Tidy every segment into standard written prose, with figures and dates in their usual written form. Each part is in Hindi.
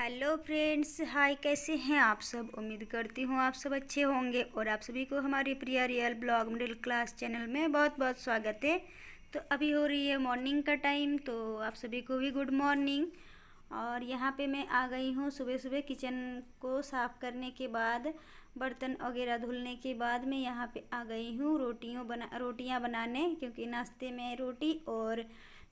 हेलो फ्रेंड्स, हाय। कैसे हैं आप सब? उम्मीद करती हूँ आप सब अच्छे होंगे और आप सभी को हमारी Priya real blog middle class channel में बहुत बहुत स्वागत है। तो अभी हो रही है मॉर्निंग का टाइम, तो आप सभी को भी गुड मॉर्निंग। और यहाँ पे मैं आ गई हूँ सुबह सुबह किचन को साफ़ करने के बाद, बर्तन वगैरह धुलने के बाद मैं यहाँ पे आ गई हूँ रोटियाँ बनाने, क्योंकि नाश्ते में रोटी और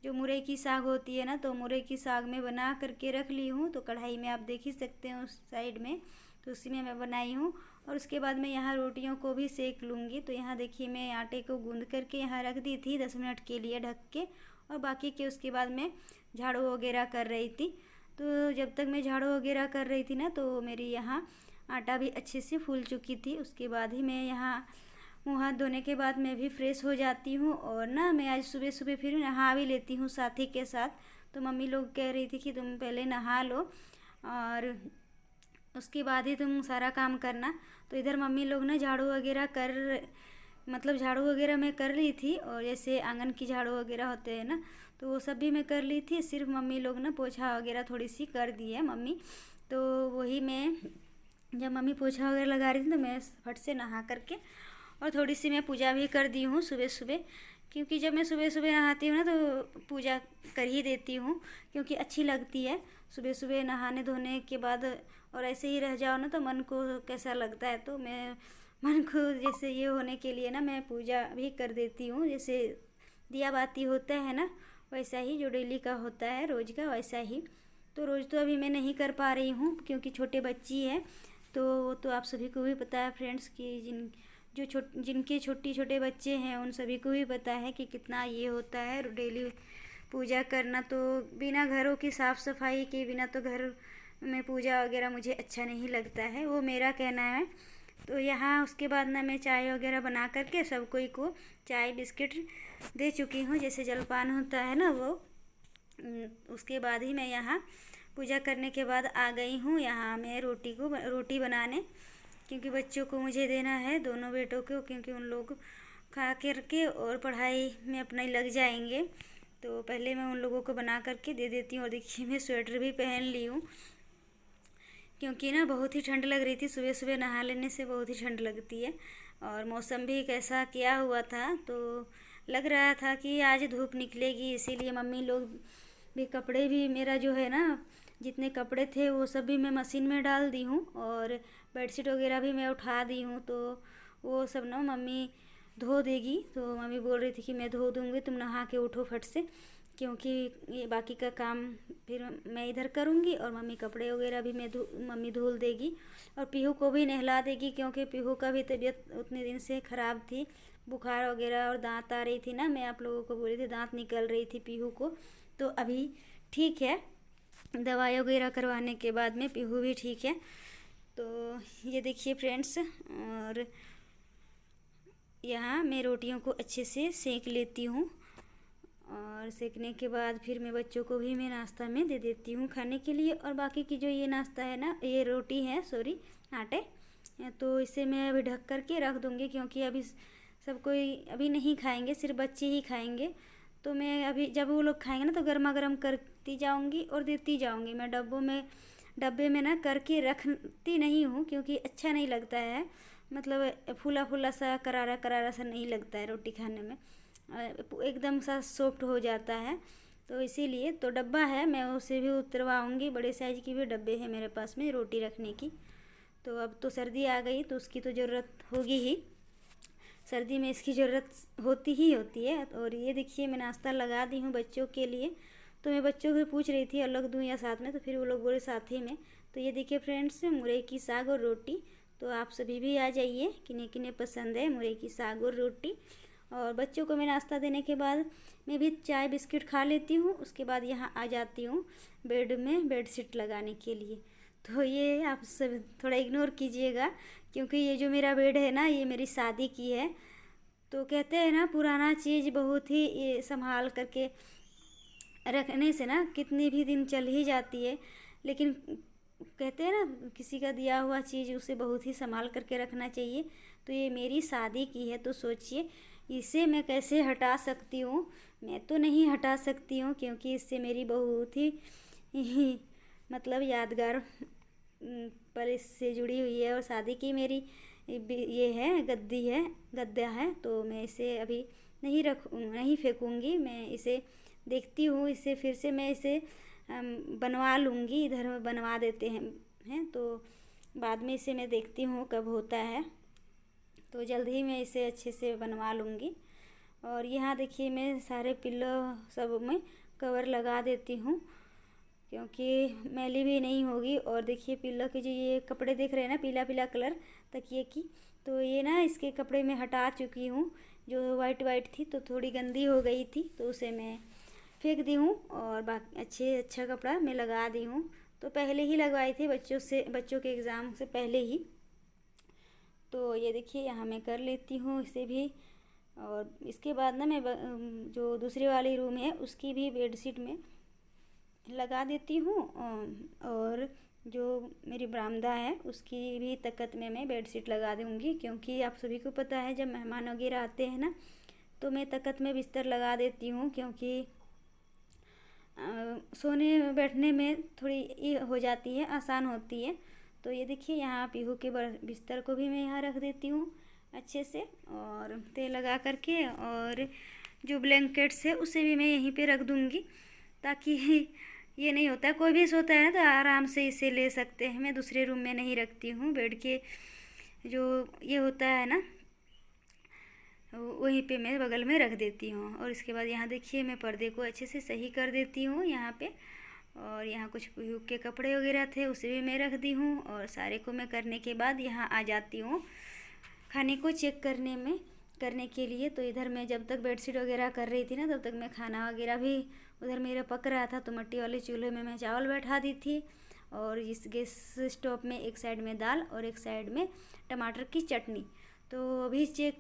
जो मुरई की साग होती है ना, तो मुरई की साग में बना करके रख ली हूँ। तो कढ़ाई में आप देख ही सकते हैं उस साइड में, तो उसी में मैं बनाई हूँ। और उसके बाद मैं यहाँ रोटियों को भी सेक लूँगी। तो यहाँ देखिए मैं आटे को गूँध करके यहाँ रख दी थी 10 मिनट के लिए ढक के, और बाकी के उसके बाद मैं झाड़ू वगैरह कर रही थी। तो जब तक मैं झाड़ू वगैरह कर रही थी ना, तो मेरी यहाँ आटा भी अच्छे से फूल चुकी थी। उसके बाद ही मैं यहाँ मुँह हाथ धोने के बाद मैं भी फ्रेश हो जाती हूँ। और ना मैं आज सुबह सुबह फिर नहा भी लेती हूँ साथी के साथ। तो मम्मी लोग कह रही थी कि तुम पहले नहा लो और उसके बाद ही तुम सारा काम करना। तो इधर मम्मी लोग ना झाड़ू वगैरह झाड़ू वगैरह मैं कर ली थी, और जैसे आंगन की झाड़ू वगैरह होते हैं ना, तो वो सब भी मैं कर ली थी। सिर्फ मम्मी लोग ना पोछा वगैरह थोड़ी सी कर दी है मम्मी। तो वही मैं, जब मम्मी पोछा वगैरह लगा रही थी तो मैं फट से नहा करके और थोड़ी सी मैं पूजा भी कर दी हूँ सुबह सुबह। क्योंकि जब मैं सुबह सुबह नहाती हूँ ना, तो पूजा कर ही देती हूँ, क्योंकि अच्छी लगती है सुबह सुबह नहाने धोने के बाद। और ऐसे ही रह जाओ ना तो मन को कैसा लगता है, तो मैं मन को जैसे ये होने के लिए ना मैं पूजा भी कर देती हूँ। जैसे दिया बाती होता है ना, वैसा ही जो डेली का होता है रोज़ का, वैसा ही। तो रोज़ तो अभी मैं नहीं कर पा रही हूँ क्योंकि छोटे बच्ची है। तो आप सभी को भी पता है फ्रेंड्स कि जिनके छोटे बच्चे हैं उन सभी को भी पता है कि कितना ये होता है डेली पूजा करना। तो बिना घरों की साफ़ सफाई के बिना तो घर में पूजा वगैरह मुझे अच्छा नहीं लगता है, वो मेरा कहना है। तो यहाँ उसके बाद ना मैं चाय वगैरह बना करके सब कोई को चाय बिस्किट दे चुकी हूँ, जैसे जलपान होता है ना वो। उसके बाद ही मैं यहाँ पूजा करने के बाद आ गई हूँ यहाँ मैं रोटी बनाने, क्योंकि बच्चों को मुझे देना है, दोनों बेटों को, क्योंकि उन लोग खा करके और पढ़ाई में अपना ही लग जाएंगे। तो पहले मैं उन लोगों को बना करके दे देती हूँ। और देखिए मैं स्वेटर भी पहन ली हूँ, क्योंकि ना बहुत ही ठंड लग रही थी। सुबह सुबह नहा लेने से बहुत ही ठंड लगती है, और मौसम भी कैसा किया हुआ था, तो लग रहा था कि आज धूप निकलेगी। इसीलिए मम्मी लोग भी कपड़े भी, मेरा जो है ना जितने कपड़े थे वो सब भी मैं मशीन में डाल दी हूँ, और बेडशीट वगैरह भी मैं उठा दी हूँ। तो वो सब ना मम्मी धो देगी। तो मम्मी बोल रही थी कि मैं धो दूँगी, तुम नहा के उठो फट से, क्योंकि ये बाकी का काम फिर मैं इधर करूँगी। और मम्मी कपड़े वगैरह भी मम्मी धुल देगी, और पीहू को भी नहला देगी, क्योंकि पीहू का भी तबीयत उतने दिन से ख़राब थी, बुखार वगैरह, और दांत आ रही थी ना, मैं आप लोगों को बोल रही थी दांत निकल रही थी पीहू को। तो अभी ठीक है, दवाई वगैरह करवाने के बाद में पीहू भी ठीक है। तो ये देखिए फ्रेंड्स, और यहाँ मैं रोटियों को अच्छे से सेक लेती हूँ, और सेकने के बाद फिर मैं बच्चों को भी मैं नाश्ता में दे देती हूँ खाने के लिए। और बाकी की जो ये नाश्ता है ना, ये रोटी है, सॉरी आटे, तो इसे मैं अभी ढक करके रख दूँगी, क्योंकि अभी सब कोई अभी नहीं खाएंगे, सिर्फ बच्चे ही खाएंगे। तो मैं अभी जब वो लोग खाएंगे ना, तो गर्मा गर्म करती जाऊँगी और देती जाऊँगी। मैं डब्बे में ना करके रखती नहीं हूँ, क्योंकि अच्छा नहीं लगता है, मतलब फूला फूला सा करारा करारा सा नहीं लगता है रोटी खाने में, एकदम सा सॉफ्ट हो जाता है। तो इसीलिए तो डब्बा है, मैं उसे भी उतरवाऊँगी। बड़े साइज़ की भी डब्बे हैं मेरे पास में रोटी रखने की। तो अब तो सर्दी आ गई, तो उसकी तो ज़रूरत होगी ही, सर्दी में इसकी ज़रूरत होती ही होती है। और ये देखिए मैं नाश्ता लगा दी हूँ बच्चों के लिए। तो मैं बच्चों से पूछ रही थी अलग दूँ या साथ में, तो फिर वो लोग बोले साथ ही में। तो ये देखिए फ्रेंड्स, मुरई की साग और रोटी। तो आप सभी भी आ जाइए, किन्हें किन्हें पसंद है मुरई की साग और रोटी। और बच्चों को मैं नाश्ता देने के बाद मैं भी चाय बिस्किट खा लेती हूँ। उसके बाद यहाँ आ जाती हूँ बेड में बेडशीट लगाने के लिए। तो ये आप सब थोड़ा इग्नोर कीजिएगा, क्योंकि ये जो मेरा बेड है ना, ये मेरी शादी की है। तो कहते हैं ना, पुराना चीज़ बहुत ही ये संभाल करके रखने से ना कितनी भी दिन चल ही जाती है। लेकिन कहते हैं ना, किसी का दिया हुआ चीज़ उसे बहुत ही संभाल करके रखना चाहिए। तो ये मेरी शादी की है, तो सोचिए इसे मैं कैसे हटा सकती हूँ। मैं तो नहीं हटा सकती हूँ, क्योंकि इससे मेरी बहुत ही मतलब यादगार पल इससे जुड़ी हुई है। और शादी की मेरी ये है गद्दा है, तो मैं इसे अभी नहीं फेंकूँगी। मैं इसे देखती हूँ, इसे फिर से मैं इसे बनवा लूँगी। इधर बनवा देते हैं तो बाद में इसे मैं देखती हूँ कब होता है, तो जल्द ही मैं इसे अच्छे से बनवा लूँगी। और यहाँ देखिए मैं सारे पिल्लो सब में कवर लगा देती हूँ, क्योंकि मैली भी नहीं होगी। और देखिए पिल्लो के जो ये कपड़े देख रहे हैं ना, पीला पीला कलर तकिए की, तो ये ना इसके कपड़े में हटा चुकी हूँ। जो वाइट थी तो थोड़ी गंदी हो गई थी, तो उसे मैं फेंक दी हूँ और बाकी अच्छा कपड़ा मैं लगा दी हूँ। तो पहले ही लगवाई थी बच्चों के एग्ज़ाम से पहले ही। तो ये देखिए यहाँ मैं कर लेती हूँ इसे भी। और इसके बाद ना मैं जो दूसरी वाली रूम है उसकी भी बेडशीट में लगा देती हूँ। और जो मेरी बरामदा है उसकी भी तकत में मैं बेडशीट लगा दूँगी, क्योंकि आप सभी को पता है जब मेहमान वगैरह आते हैं ना, तो मैं तकत में बिस्तर लगा देती हूँ, क्योंकि सोने बैठने में थोड़ी ये हो जाती है, आसान होती है। तो ये देखिए यहाँ पीहू के बिस्तर को भी मैं यहाँ रख देती हूँ अच्छे से, और तेल लगा करके। और जो ब्लैंकेट्स है उसे भी मैं यहीं पे रख दूँगी, ताकि ये नहीं होता है कोई भी सोता है ना तो आराम से इसे ले सकते हैं। मैं दूसरे रूम में नहीं रखती हूँ, बेड के जो ये होता है ना वहीं पे मैं बगल में रख देती हूँ। और इसके बाद यहाँ देखिए मैं पर्दे को अच्छे से सही कर देती हूँ यहाँ पे। और यहाँ कुछ पीहू के कपड़े वगैरह थे उसे भी मैं रख दी हूँ। और सारे को मैं करने के बाद यहाँ आ जाती हूँ खाने को चेक करने के लिए। तो इधर मैं जब तक बेडशीट वगैरह कर रही थी ना, तब तक मैं खाना वगैरह भी उधर मेरा पक रहा था। तो मिट्टी वाले चूल्हे में मैं चावल बैठा दी थी, और इस गैस स्टोव में एक साइड में दाल और एक साइड में टमाटर की चटनी। तो अभी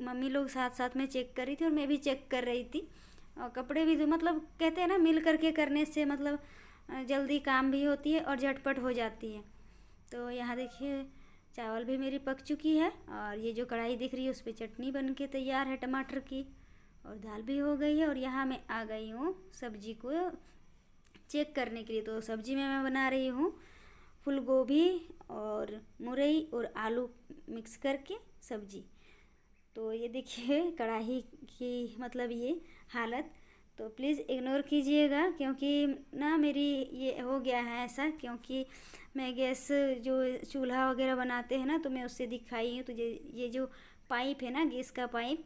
मम्मी लोग साथ साथ में चेक कर रही थी और मैं भी चेक कर रही थी। और कपड़े भी तो मतलब कहते हैं ना, मिल करके करने से मतलब जल्दी काम भी होती है और झटपट हो जाती है। तो यहाँ देखिए चावल भी मेरी पक चुकी है, और ये जो कढ़ाई दिख रही है उस पर चटनी बन के तैयार है टमाटर की, और दाल भी हो गई है। और यहाँ मैं आ गई हूँ सब्जी को चेक करने के लिए। तो सब्जी में मैं बना रही हूँ फूल गोभी और मुरई और आलू मिक्स करके सब्जी। तो ये देखिए कढ़ाई की मतलब ये हालत, तो प्लीज़ इग्नोर कीजिएगा, क्योंकि ना मेरी ये हो गया है ऐसा, क्योंकि मैं गैस जो चूल्हा वगैरह बनाते हैं ना, तो मैं उससे दिखाई हूँ। तो ये जो पाइप है ना गैस का पाइप,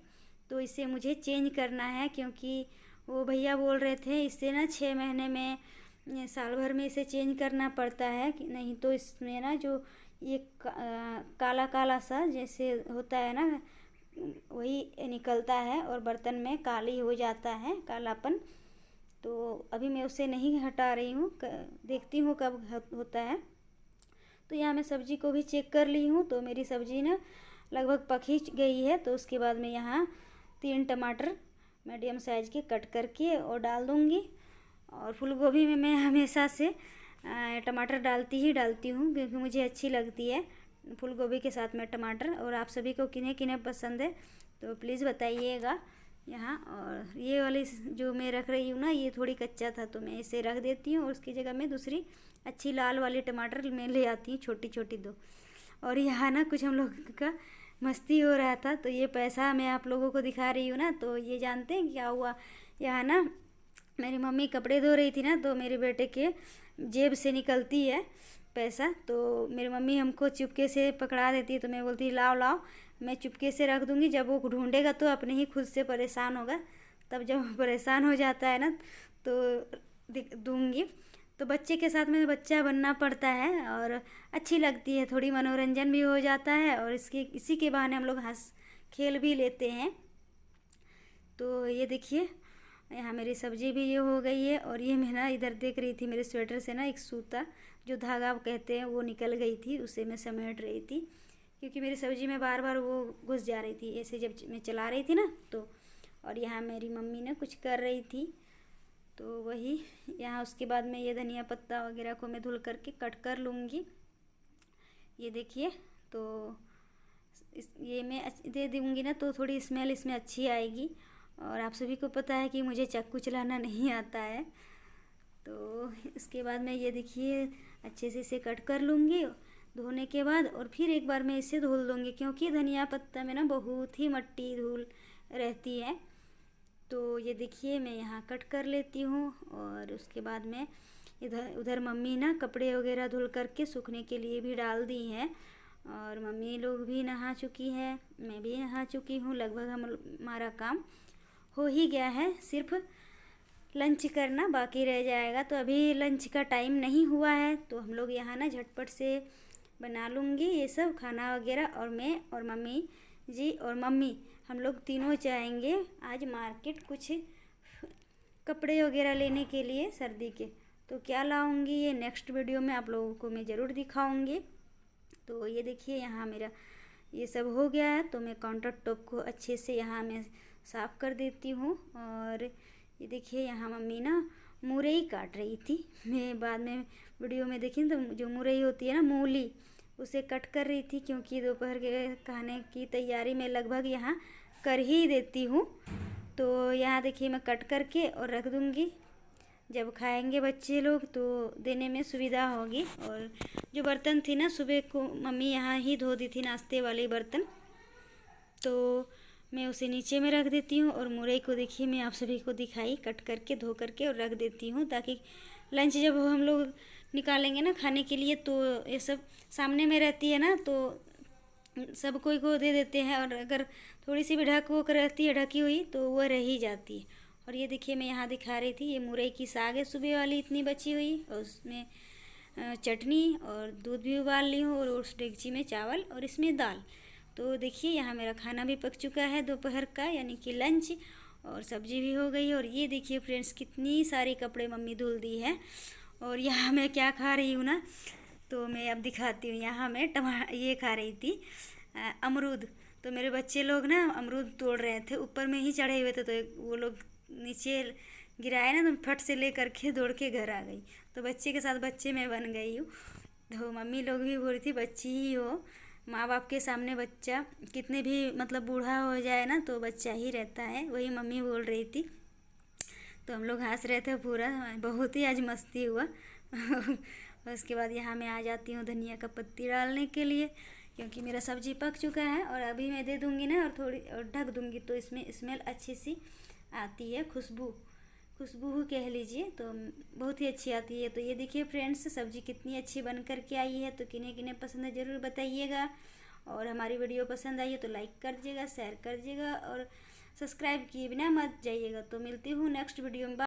तो इसे मुझे चेंज करना है, क्योंकि वो भैया बोल रहे थे इससे ना 6 महीने में साल भर में इसे चेंज करना पड़ता है, कि नहीं तो इसमें ना जो ये काला काला सा जैसे होता है ना वही निकलता है, और बर्तन में काली हो जाता है कालापन। तो अभी मैं उसे नहीं हटा रही हूँ, देखती हूँ कब होता है। तो यहाँ मैं सब्ज़ी को भी चेक कर ली हूँ। तो मेरी सब्ज़ी ना लगभग पक ही गई है। तो उसके बाद मैं यहाँ 3 टमाटर मीडियम साइज़ के कट करके और डाल दूँगी। और फूल गोभी में मैं हमेशा से टमाटर डालती हूँ, क्योंकि मुझे अच्छी लगती है फूल गोभी के साथ में टमाटर। और आप सभी को किन्हें किन्हें पसंद है तो प्लीज़ बताइएगा यहाँ। और ये वाली जो मैं रख रही हूँ ना, ये थोड़ी कच्चा था, तो मैं इसे रख देती हूँ, और उसकी जगह में दूसरी अच्छी लाल वाली टमाटर मैं ले आती हूँ, छोटी छोटी 2। और यहाँ ना कुछ हम लोग का मस्ती हो रहा था, तो ये पैसा मैं आप लोगों को दिखा रही हूँ ना। तो ये जानते हैं क्या हुआ, यहाँ ना मेरी मम्मी कपड़े धो रही थी ना, तो मेरे बेटे के जेब से निकलती है पैसा। तो मेरी मम्मी हमको चुपके से पकड़ा देती है, तो मैं बोलती लाओ मैं चुपके से रख दूँगी, जब वो ढूंढेगा तो अपने ही खुद से परेशान होगा, तब जब परेशान हो जाता है ना तो दूँगी। तो बच्चे के साथ में बच्चा बनना पड़ता है, और अच्छी लगती है, थोड़ी मनोरंजन भी हो जाता है, और इसी के बहाने हम लोग हंस खेल भी लेते हैं। तो ये देखिए यहाँ मेरी सब्ज़ी भी ये हो गई है। और ये मैं ना इधर देख रही थी, मेरे स्वेटर से ना एक सूता जो धागा कहते हैं वो निकल गई थी, उसे मैं समेट रही थी, क्योंकि मेरी सब्ज़ी में बार बार वो घुस जा रही थी ऐसे जब मैं चला रही थी ना। तो और यहाँ मेरी मम्मी ने कुछ कर रही थी, तो वही यहाँ उसके बाद में ये धनिया पत्ता वगैरह को मैं धुल करके कट कर लूँगी। ये देखिए, तो ये मैं दे दूँगी ना, तो थोड़ी स्मेल इसमें अच्छी आएगी। और आप सभी को पता है कि मुझे चाकू चलाना नहीं आता है, तो इसके बाद मैं ये देखिए अच्छे से इसे कट कर लूँगी धोने के बाद, और फिर एक बार मैं इसे धुल दूँगी क्योंकि धनिया पत्ता में ना बहुत ही मिट्टी धूल रहती है। तो ये देखिए मैं यहाँ कट कर लेती हूँ, और उसके बाद में इधर उधर मम्मी ना कपड़े वगैरह धुल करके सूखने के लिए भी डाल दी हैं, और मम्मी लोग भी नहा चुकी है, मैं भी नहा चुकी हूँ। लगभग हमारा काम हो ही गया है, सिर्फ लंच करना बाकी रह जाएगा। तो अभी लंच का टाइम नहीं हुआ है, तो हम लोग यहाँ ना झटपट से बना लूँगी ये सब खाना वगैरह, और मैं और मम्मी जी और मम्मी हम लोग तीनों जाएंगे आज मार्केट कुछ कपड़े वगैरह लेने के लिए सर्दी के। तो क्या लाऊंगी ये नेक्स्ट वीडियो में आप लोगों को मैं ज़रूर दिखाऊंगी। तो ये देखिए यहाँ मेरा ये सब हो गया है, तो मैं काउंटर टॉप को अच्छे से यहाँ मैं साफ़ कर देती हूँ। और ये देखिए यहाँ मम्मी ना मुरई काट रही थी, मैं बाद में वीडियो में देखी तो जो मुरई होती है ना मूली, उसे कट कर रही थी, क्योंकि दोपहर के खाने की तैयारी में लगभग यहाँ कर ही देती हूँ। तो यहाँ देखिए मैं कट करके और रख दूँगी, जब खाएंगे बच्चे लोग तो देने में सुविधा होगी। और जो बर्तन थी ना सुबह को मम्मी यहाँ ही धो दी थी, नाश्ते वाले बर्तन, तो मैं उसे नीचे में रख देती हूँ। और मुरई को देखिए मैं आप सभी को दिखाई कट करके धो करके और रख देती हूँ, ताकि लंच जब हम लोग निकालेंगे ना खाने के लिए तो ये सब सामने में रहती है ना, तो सब कोई को दे देते हैं। और अगर थोड़ी सी भी ढक वो रहती है ढकी हुई तो वह रह ही जाती है। और ये देखिए मैं यहाँ दिखा रही थी, ये मुरई की साग है सुबह वाली इतनी बची हुई, और उसमें चटनी और दूध भी उबाल ली हूँ, और उस डेगची में चावल और इसमें दाल। तो देखिए यहाँ मेरा खाना भी पक चुका है दोपहर का, यानी कि लंच, और सब्जी भी हो गई। और ये देखिए फ्रेंड्स कितनी सारी कपड़े मम्मी धुल दी है। और यहाँ मैं क्या खा रही हूँ ना, तो मैं अब दिखाती हूँ। यहाँ मैं ये खा रही थी अमरूद। तो मेरे बच्चे लोग ना अमरूद तोड़ रहे थे, ऊपर में ही चढ़े हुए थे, तो वो लोग नीचे गिराए ना, तो फट से ले करके दौड़ के घर आ गई। तो बच्चे के साथ बच्चे मैं बन गई हूँ। तो मम्मी लोग भी बोल रही थी बच्ची ही हो, माँ बाप के सामने बच्चा कितने भी मतलब बूढ़ा हो जाए ना तो बच्चा ही रहता है, वही मम्मी बोल रही थी। तो हम लोग हंस रहे थे पूरा, बहुत ही आज मस्ती हुआ। उसके बाद यहाँ मैं आ जाती हूँ धनिया का पत्ती डालने के लिए, क्योंकि मेरा सब्जी पक चुका है। और अभी मैं दे दूँगी ना और थोड़ी और ढक दूँगी, तो इसमें स्मेल अच्छी सी आती है, खुशबू कह लीजिए, तो बहुत ही अच्छी आती है। तो ये देखिए फ्रेंड्स सब्ज़ी कितनी अच्छी बन कर के आई है। तो किन्हें किन्हें पसंद है ज़रूर बताइएगा, और हमारी वीडियो पसंद आई है तो लाइक कर दीजिएगा, शेयर कर दीजिएगा, और सब्सक्राइब किए बिना मत जाइएगा। तो मिलती हूँ नेक्स्ट वीडियो में।